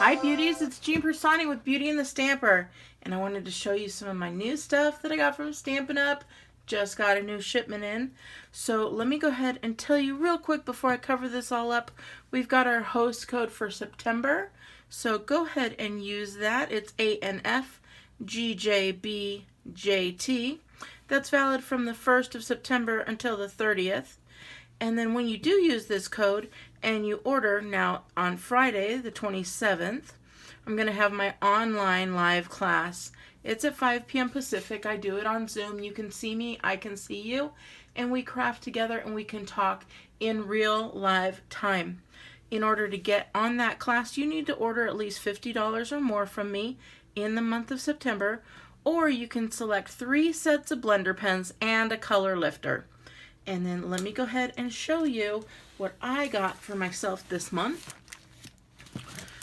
Hi beauties, it's Piersanti with Beauty and the Stamper, and I wanted to show you some of my new stuff that I got from Stampin Up. Just got a new shipment in. So let me go ahead and tell you real quick before I cover this all up. We've got our host code for September, so go ahead and use that. It's ANFGJBJT. That's valid from the 1st of September until the 30th. And then when you do use this code and you order, now on Friday the 27th, I'm going to have my online live class. It's at 5 p.m. Pacific. I do it on Zoom. You can see me, I can see you, and we craft together and we can talk in real live time. In order to get on that class, you need to order at least $50 or more from me in the month of September, or you can select 3 sets of blender pens and a color lifter. And then let me go ahead and show you what I got for myself this month.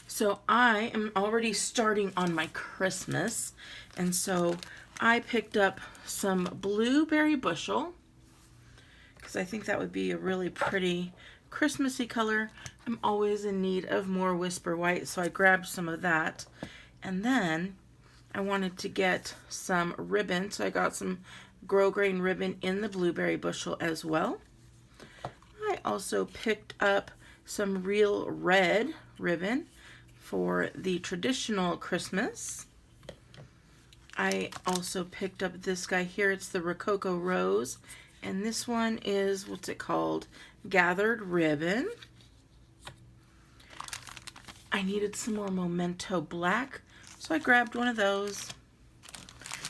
So I am already starting on my Christmas, and so I picked up some blueberry bushel because I think that would be a really pretty Christmassy color. I'm always in need of more whisper white, so I grabbed some of that. And then I wanted to get some ribbon, so I got some grosgrain ribbon in the blueberry bushel as well. I also picked up some real red ribbon for the traditional Christmas. I also picked up this guy here. It's the Rococo Rose, and this one is, what's it called? Gathered ribbon. I needed some more Memento Black, so I grabbed one of those.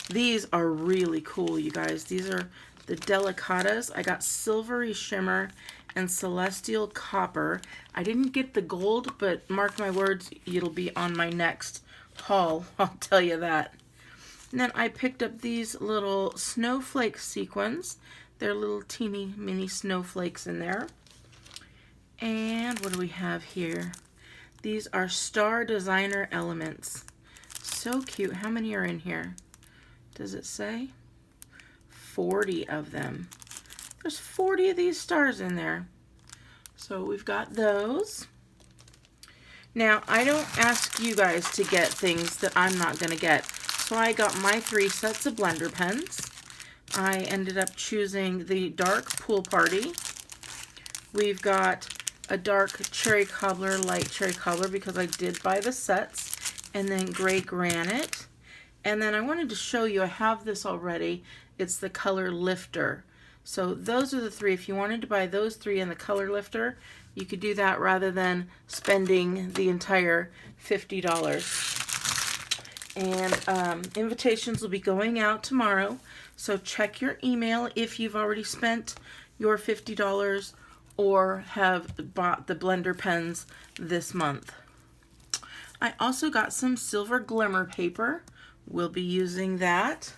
These are really cool, you guys. These are the Delicatas. I got Silvery Shimmer and Celestial Copper. I didn't get the gold, but mark my words, it'll be on my next haul. I'll tell you that. And then I picked up these little snowflake sequins. They're little teeny mini snowflakes in there. And what do we have here? These are Star Designer Elements. So cute. How many are in here? Does it say? 40 of them. There's 40 of these stars in there. So we've got those. Now, I don't ask you guys to get things that I'm not going to get. So I got my 3 sets of blender pens. I ended up choosing the dark Pool Party. We've got a dark Cherry Cobbler, light Cherry Cobbler, because I did buy the sets. And then Gray Granite. And then I wanted to show you, I have this already, it's the color lifter. So those are the 3. If you wanted to buy those 3 and the color lifter, you could do that rather than spending the entire $50. And invitations will be going out tomorrow, so check your email if you've already spent your $50 or have bought the blender pens this month. I also got some silver glimmer paper. We'll be using that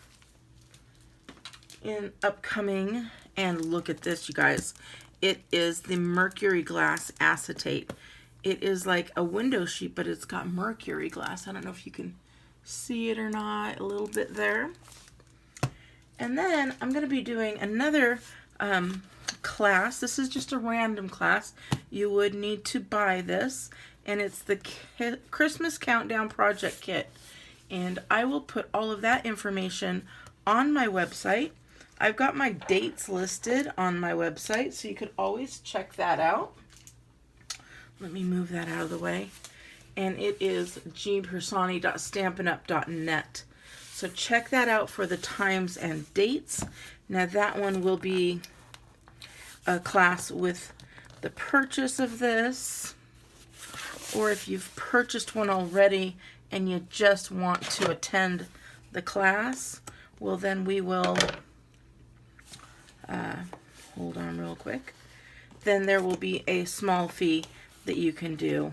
in upcoming, and look at this, you guys. It is the mercury glass acetate. It is like a window sheet, but it's got mercury glass. I don't know if you can see it or not, a little bit there. And then I'm going to be doing another class. This is just a random class. You would need to buy this, and it's the Christmas Countdown Project Kit. And I will put all of that information on my website. I've got my dates listed on my website, so you could always check that out. Let me move that out of the way. And it is jeanpersani.stampinup.net. So check that out for the times and dates. Now that one will be a class with the purchase of this, or if you've purchased one already and you just want to attend the class, well then we will, hold on real quick, then there will be a small fee that you can do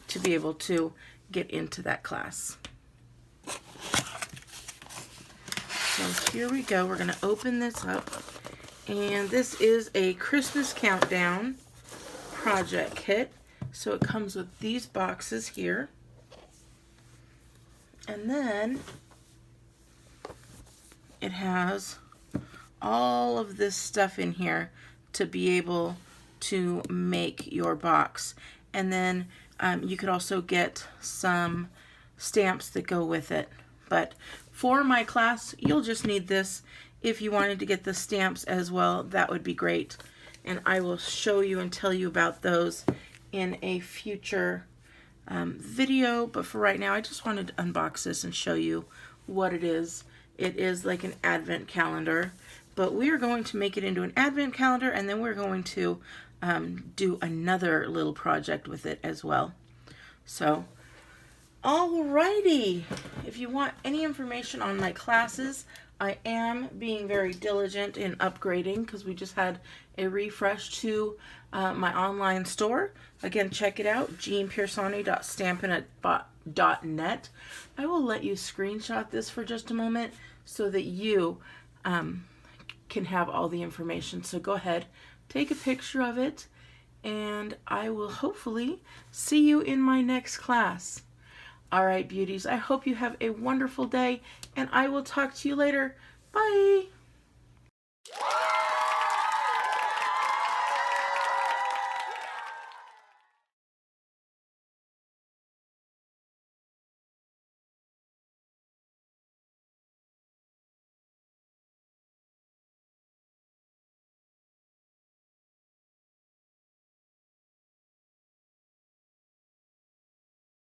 to be able to get into that class. So here we go, we're going to open this up, and this is a Christmas Countdown Project Kit. So it comes with these boxes here, and then it has all of this stuff in here to be able to make your box. And then you could also get some stamps that go with it. But for my class, you'll just need this. If you wanted to get the stamps as well, that would be great. And I will show you and tell you about those in a future video. But for right now, I just wanted to unbox this and show you what it is. It is like an advent calendar, but we are going to make it into an advent calendar, and then we're going to do another little project with it as well. So, alrighty. If you want any information on my classes, I am being very diligent in upgrading because we just had a refresh to my online store. Again, check it out, Piersanti.stampn.net. I will let you screenshot this for just a moment so that you can have all the information. So go ahead, take a picture of it, and I will hopefully see you in my next class. All right, beauties, I hope you have a wonderful day, and I will talk to you later. Bye.